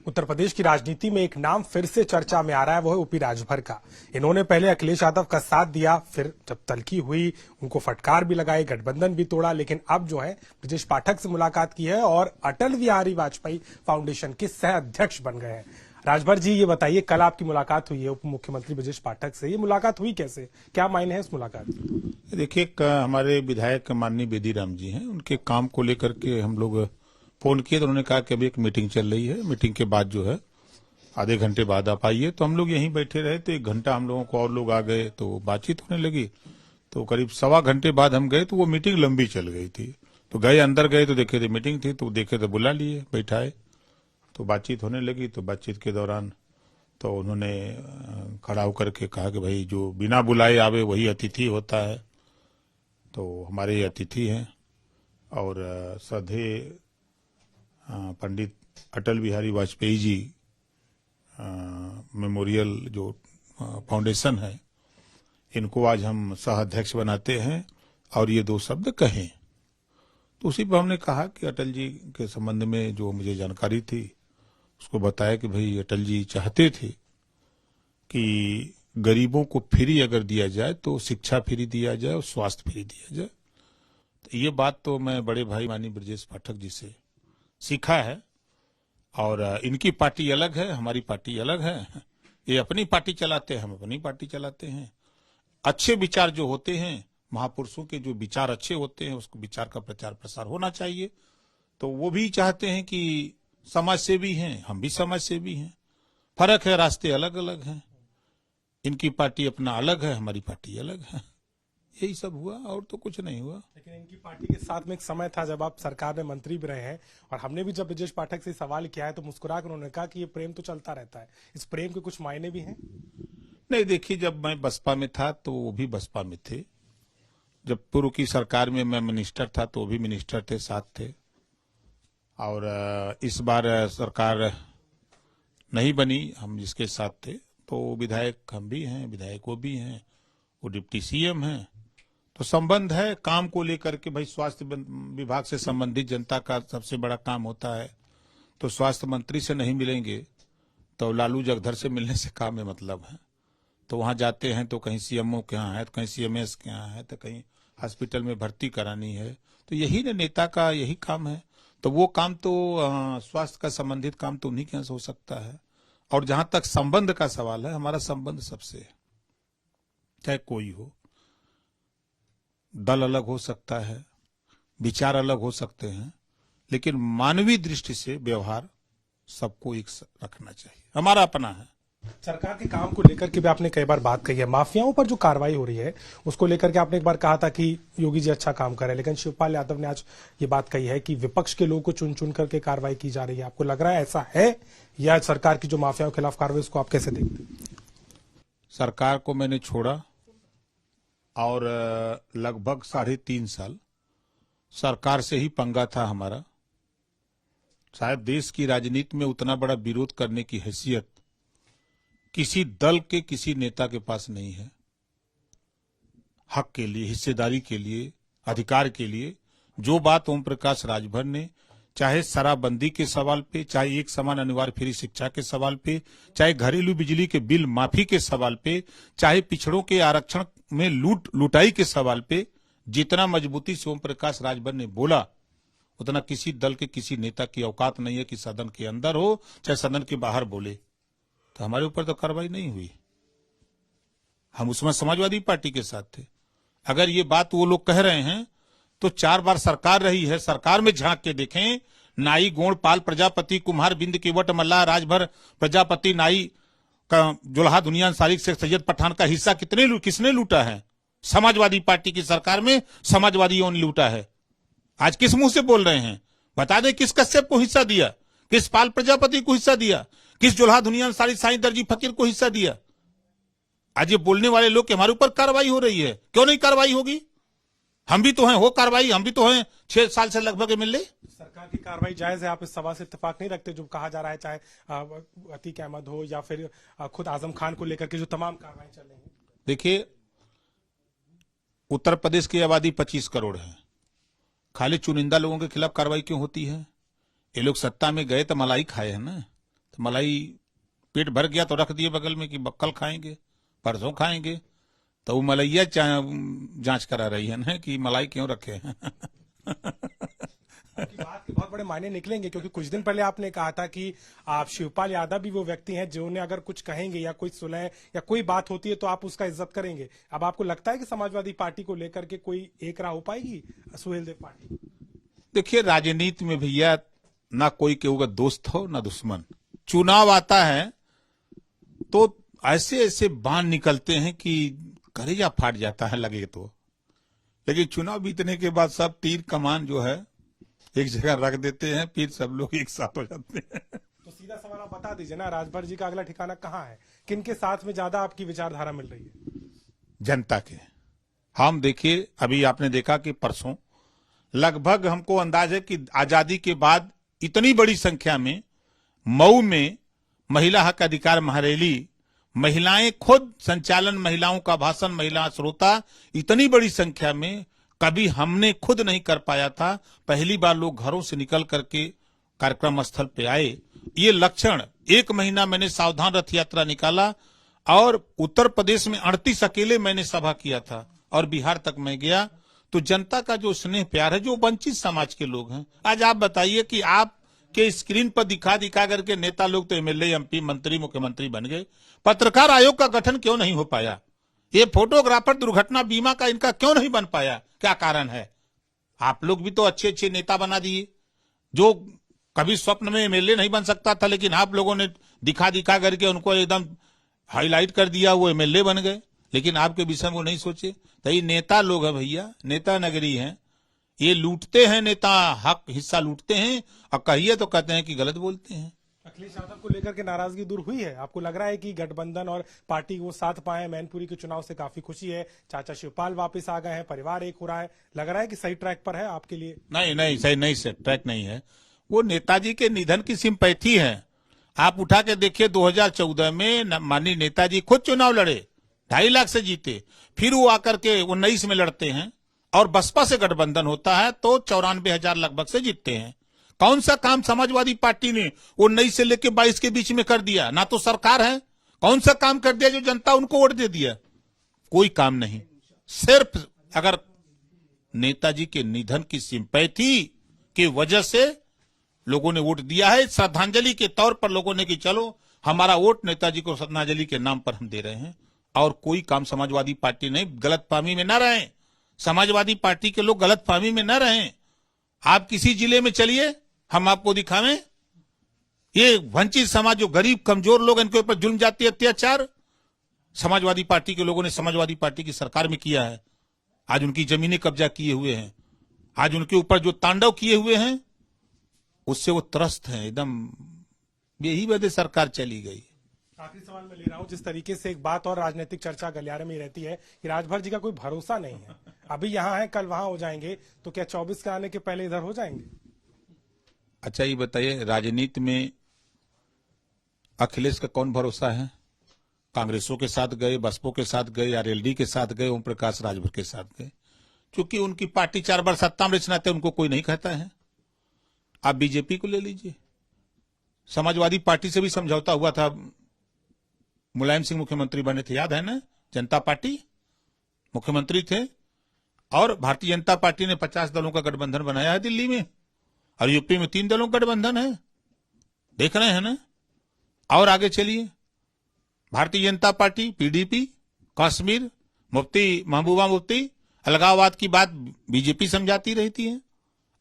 उत्तर प्रदेश की राजनीति में एक नाम फिर से चर्चा में आ रहा है, वो है ओपी राजभर का। इन्होंने पहले अखिलेश यादव का साथ दिया, फिर जब तल्खी हुई उनको फटकार भी लगाई, गठबंधन भी तोड़ा, लेकिन अब जो है ब्रजेश पाठक से मुलाकात की है और अटल बिहारी वाजपेयी फाउंडेशन के सह अध्यक्ष बन गए हैं। राजभर जी, ये बताइए, कल आपकी मुलाकात हुई है उप मुख्यमंत्री ब्रजेश पाठक से, ये मुलाकात हुई कैसे, क्या मायने है इस मुलाकात? देखिए, हमारे विधायक माननीय बेदीराम जी हैं, उनके काम को लेकर के हम लोग फोन किए तो उन्होंने कहा कि अभी एक मीटिंग चल रही है, मीटिंग के बाद जो है आधे घंटे बाद आप आइए। तो हम लोग यहीं बैठे रहे, तो 1 घंटा हम लोगों को और लोग आ गए तो बातचीत होने लगी। तो करीब 1.25 घंटे बाद हम गए तो वो मीटिंग लंबी चल गई थी। तो गए, अंदर गए तो देखे थे मीटिंग थी, तो देखे तो बुला लिए, बैठाए, तो बातचीत होने लगी। तो बातचीत के दौरान तो उन्होंने खड़ा होकर के कहा कि भाई जो बिना बुलाए आवे वही अतिथि होता है। तो हमारे अतिथि हैं और श्रद्धेय पंडित अटल बिहारी वाजपेयी जी मेमोरियल जो फाउंडेशन है, इनको आज हम सह अध्यक्ष बनाते हैं और ये 2 शब्द कहें। तो उसी पर हमने कहा कि अटल जी के संबंध में जो मुझे जानकारी थी उसको बताया कि भाई अटल जी चाहते थे कि गरीबों को फ्री अगर दिया जाए तो शिक्षा फ्री दिया जाए और स्वास्थ्य फ्री दिया जाए। तो ये बात तो मैं बड़े भाई माननीय ब्रजेश पाठक जी से सीखा है। और इनकी पार्टी अलग है, हमारी पार्टी अलग है। ये अपनी पार्टी चलाते हैं, हम अपनी पार्टी चलाते हैं। अच्छे विचार जो होते हैं, महापुरुषों के जो विचार अच्छे होते हैं, उसको विचार का प्रचार प्रसार होना चाहिए। तो वो भी चाहते हैं कि समाज सेवी हैं, हम भी समाज सेवी हैं। फर्क है, रास्ते अलग अलग हैं। इनकी पार्टी अपना अलग है, हमारी पार्टी अलग है। यही सब हुआ और तो कुछ नहीं हुआ। लेकिन इनकी पार्टी के साथ में एक समय था जब आप सरकार में मंत्री भी रहे हैं, और हमने भी जब ब्रजेश पाठक से सवाल किया है तो मुस्कुरा कर उन्होंने कहा कि ये प्रेम तो चलता रहता है। इस प्रेम के कुछ मायने भी हैं? नहीं, देखिए, जब मैं बसपा में था तो वो भी बसपा में थे। जब पूर्व की सरकार में मैं मिनिस्टर था तो वो भी मिनिस्टर थे, साथ थे। और इस बार सरकार नहीं बनी, हम जिसके साथ थे, तो विधायक हम भी हैं, विधायक वो भी हैं, वो डिप्टी सीएम हैं। तो संबंध है काम को लेकर के। भाई स्वास्थ्य विभाग से संबंधित जनता का सबसे बड़ा काम होता है, तो स्वास्थ्य मंत्री से नहीं मिलेंगे तो लालू जगधर से मिलने से काम में मतलब है। तो वहां जाते हैं तो कहीं सीएमओ के यहाँ है, तो कहीं सीएमएस के यहाँ है, तो कहीं हॉस्पिटल में भर्ती करानी है। तो यही ना नेता का यही काम है। तो वो काम तो स्वास्थ्य का संबंधित काम तो उन्हीं के यहाँ से हो सकता है। और जहां तक संबंध का सवाल है, हमारा संबंध सबसे है, चाहे कोई हो। दल अलग हो सकता है, विचार अलग हो सकते हैं, लेकिन मानवीय दृष्टि से व्यवहार सबको एक रखना चाहिए, हमारा अपना है। सरकार के काम को लेकर के भी आपने कई बार बात कही है। माफियाओं पर जो कार्रवाई हो रही है उसको लेकर के आपने एक बार कहा था कि योगी जी अच्छा काम कर रहे हैं, लेकिन शिवपाल यादव ने आज ये बात कही है कि विपक्ष के लोगों को चुन चुन करके कार्रवाई की जा रही है। आपको लग रहा है ऐसा है, या सरकार की जो माफियाओं के खिलाफ कार्रवाई उसको आप कैसे देखते हैं? सरकार को मैंने छोड़ा और लगभग 3.5 साल सरकार से ही पंगा था हमारा। शायद देश की राजनीति में उतना बड़ा विरोध करने की हैसियत किसी दल के, किसी नेता के पास नहीं है। हक के लिए, हिस्सेदारी के लिए, अधिकार के लिए जो बात ओम प्रकाश राजभर ने, चाहे शराबबंदी के सवाल पे, चाहे एक समान अनिवार्य फ्री शिक्षा के सवाल पे, चाहे घरेलू बिजली के बिल माफी के सवाल पे, चाहे पिछड़ों के आरक्षण में लुटाई के सवाल पे, जितना मजबूती से ओम प्रकाश राजभर ने बोला, उतना किसी दल के, किसी नेता की औकात नहीं है कि सदन के अंदर हो चाहे सदन के बाहर बोले। तो हमारे ऊपर तो कार्रवाई नहीं हुई। हम उसमें समाजवादी पार्टी के साथ थे। अगर ये बात वो लोग कह रहे हैं तो 4 बार सरकार रही है, सरकार में झांक के देखें। नाई, गोंड, पाल, प्रजापति, कुम्हार, बिंद, केवट, मल्लाह, राजभर, प्रजापति, नाई का जुल्हा, दुनिया अंसारी, शेख सैयद पठान का हिस्सा किसने लूटा है? समाजवादी पार्टी की सरकार में समाजवादियों ने लूटा है। आज किस मुंह से बोल रहे हैं? बता दें, किस कश्यप को हिस्सा दिया, किस पाल प्रजापति को हिस्सा दिया, किस जुल्हा, दुनिया अंसारी, साईं दर्जी फकीर को हिस्सा दिया? आज ये बोलने वाले लोग के हमारे ऊपर कार्रवाई हो रही है, क्यों नहीं कार्रवाई होगी? हम भी तो हैं, हो कार्रवाई, हम भी तो हैं 6 साल से लगभग मिले। सरकार की कार्रवाई जायज है, आप इस सवाल से इत्तेफाक नहीं रखते जो कहा जा रहा है, चाहे अतीक अहमद हो या फिर खुद आजम खान को लेकर के जो तमाम कार्रवाई चल रही है? देखिए, उत्तर प्रदेश की आबादी 25 करोड़ है। खाली चुनिंदा लोगों के खिलाफ कार्रवाई क्यों होती है? ये लोग सत्ता में गए तो मलाई खाए हैं ना। तो मलाई पेट भर गया तो रख दिए बगल में कि कल खाएंगे, परसों खाएंगे। तो वो मलैया जांच करा रही है ना कि मलाई क्यों रखे हैं। आपकी बात के बहुत बड़े मायने निकलेंगे, क्योंकि कुछ दिन पहले आपने कहा था कि आप शिवपाल यादव भी वो व्यक्ति हैं जिन्होंने अगर कुछ कहेंगे या कोई सुलह या कोई बात होती है तो आप उसका इज्जत करेंगे। अब आपको लगता है कि समाजवादी पार्टी को लेकर के कोई एक राह हो पाएगी सुहेल देव पार्टी? देखिए, राजनीति में भैया ना कोई केहू का दोस्त हो ना दुश्मन। चुनाव आता है तो ऐसे ऐसे बाण निकलते हैं कि कलेजा फाट जाता है लगे तो, लेकिन चुनाव बीतने के बाद सब तीर कमान जो है एक जगह रख देते हैं, फिर सब लोग एक साथ हो जाते हैं। तो सीधा सवाल आप बता दीजिए ना, राजभर जी का अगला ठिकाना कहाँ है? किन के साथ में ज्यादा आपकी विचारधारा मिल रही है? जनता के। हम देखिए, अभी आपने देखा कि परसों लगभग हमको अंदाज है कि आजादी के बाद इतनी बड़ी संख्या में मऊ में महिला हक अधिकार महारैली, महिलाएं खुद संचालन, महिलाओं का भाषण, महिला श्रोता, इतनी बड़ी संख्या में कभी हमने खुद नहीं कर पाया था। पहली बार लोग घरों से निकल करके कार्यक्रम स्थल पे आए। ये लक्षण, 1 महीना मैंने सावधान रथ यात्रा निकाला और उत्तर प्रदेश में 38 अकेले मैंने सभा किया था और बिहार तक मैं गया। तो जनता का जो स्नेह प्यार है, जो वंचित समाज के लोग हैं, आज आप बताइए कि आप के स्क्रीन पर दिखा करके नेता लोग तो एमएलए, एमपी, मंत्री, मुख्यमंत्री बन गए। पत्रकार आयोग का गठन क्यों नहीं हो पाया? ये फोटोग्राफर दुर्घटना बीमा का इनका क्यों नहीं बन पाया? क्या कारण है? आप लोग भी तो अच्छे अच्छे नेता बना दिए। जो कभी स्वप्न में एमएलए नहीं बन सकता था, लेकिन आप लोगों ने दिखा करके उनको एकदम हाईलाइट कर दिया, वो एमएलए बन गए। लेकिन आपके विषय में वो नहीं सोचे। तो ये नेता लोग है भैया, नेता नगरी है। ये लूटते हैं, नेता हक हिस्सा लूटते हैं और कहिए तो कहते हैं कि गलत बोलते हैं। अखिलेश यादव को लेकर के नाराजगी दूर हुई है? आपको लग रहा है कि गठबंधन और पार्टी वो साथ पाए? मैनपुरी के चुनाव से काफी खुशी है, चाचा शिवपाल वापस आ गए हैं, परिवार एक हो रहा है, लग रहा है कि सही ट्रैक पर है आपके लिए? नहीं, सही नहीं, से ट्रैक नहीं है। वो नेताजी के निधन की सिंपैथी है। आप उठा के देखिए, 2014 में माननीय नेताजी खुद चुनाव लड़े, 2.5 लाख से जीते। फिर वो आकर के 19 में लड़ते हैं और बसपा से गठबंधन होता है तो 94,000 लगभग से जीतते हैं। कौन सा काम समाजवादी पार्टी ने 19 से लेकर 22 के बीच में कर दिया? ना तो सरकार है, कौन सा काम कर दिया जो जनता उनको वोट दे दिया? कोई काम नहीं। सिर्फ अगर नेताजी के निधन की सिंपैथी की वजह से लोगों ने वोट दिया है, श्रद्धांजलि के तौर पर लोगों ने कि चलो हमारा वोट नेताजी को श्रद्धांजलि के नाम पर हम दे रहे हैं। और कोई काम समाजवादी पार्टी नहीं। गलतफहमी में न रहें, समाजवादी पार्टी के लोग गलतफहमी में न रहें। आप किसी जिले में चलिए, हम आपको दिखावें ये वंचित समाज, जो गरीब कमजोर लोग, इनके ऊपर जुल्म जाती है, अत्याचार समाजवादी पार्टी के लोगों ने समाजवादी पार्टी की सरकार में किया है। आज उनकी जमीनें कब्जा किए हुए हैं, आज उनके ऊपर जो तांडव किए हुए हैं उससे वो त्रस्त हैं एकदम। यही वजह सरकार चली गई। आखिरी सवाल मैं ले रहा हूं, जिस तरीके से एक बात और राजनीतिक चर्चा गलियारे में रहती है कि राजभर जी का कोई भरोसा नहीं है, अभी यहां है कल वहां हो जाएंगे, तो क्या 24 के आने के पहले इधर हो जाएंगे? अच्छा ये बताइए, राजनीति में अखिलेश का कौन भरोसा है? कांग्रेसों के साथ गए, बसपा के साथ गए, आरएलडी के साथ गए, ओम प्रकाश राजभर के साथ गए। क्योंकि उनकी पार्टी 4 बार सत्ता में रचना थे, उनको कोई नहीं कहता है। आप बीजेपी को ले लीजिए, समाजवादी पार्टी से भी समझौता हुआ था। मुलायम सिंह मुख्यमंत्री बने थे, याद है ना? जनता पार्टी मुख्यमंत्री थे और भारतीय जनता पार्टी ने 50 दलों का गठबंधन बनाया है दिल्ली में, और यूपी में 3 दलों का गठबंधन है, देख रहे हैं ना? और आगे चलिए, भारतीय जनता पार्टी, पीडीपी, कश्मीर, मुफ्ती महबूबा मुफ्ती, अलगाववाद की बात बीजेपी समझाती रहती है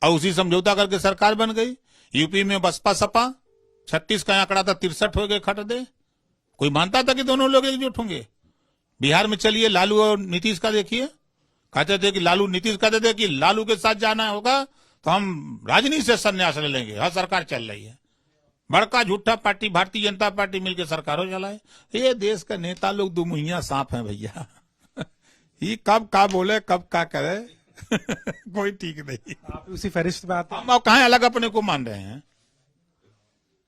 और उसी समझौता करके सरकार बन गई। यूपी में बसपा सपा, 36 का आंकड़ा था, 63 हो गए, खट दे। कोई मानता था कि दोनों लोग एकजुट होंगे? बिहार में चलिए, लालू और नीतीश का देखिए, कहते थे कि लालू, नीतीश कहते थे कि लालू के साथ जाना होगा तो हम राजनीति से संन्यास ले लेंगे। हाँ, सरकार चल रही है। बड़का झूठा पार्टी भारतीय जनता पार्टी मिलकर सरकारों चलाए। ये देश का नेता लोग दुमुहिया सांप हैं भैया। ये कब का बोले, कब का करे, कोई ठीक नहीं। आप उसी फहरिस्त में आते हैं। हम कहां अलग अपने को मान रहे हैं?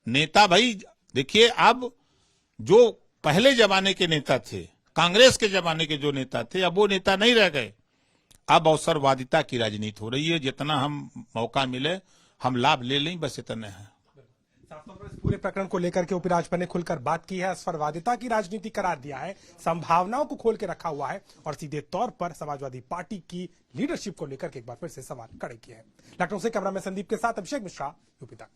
नेता भाई देखिए, अब जो पहले जमाने के नेता थे, कांग्रेस के जमाने के जो नेता थे, अब वो नेता नहीं रह गए। अब अवसरवादिता की राजनीति हो रही है। जितना हम मौका मिले हम लाभ ले लें, बस इतना है। साफ तौर पर इस पूरे प्रकरण को लेकर के ओपी राजभर ने खुलकर बात की है, असफरवादिता की राजनीति करार दिया है, संभावनाओं को खोल के रखा हुआ है और सीधे तौर पर समाजवादी पार्टी की लीडरशिप को लेकर के एक बार फिर से सवाल खड़े किए हैं। लखनऊ से कैमरामैन संदीप के साथ अभिषेक मिश्रा, यूपी तक।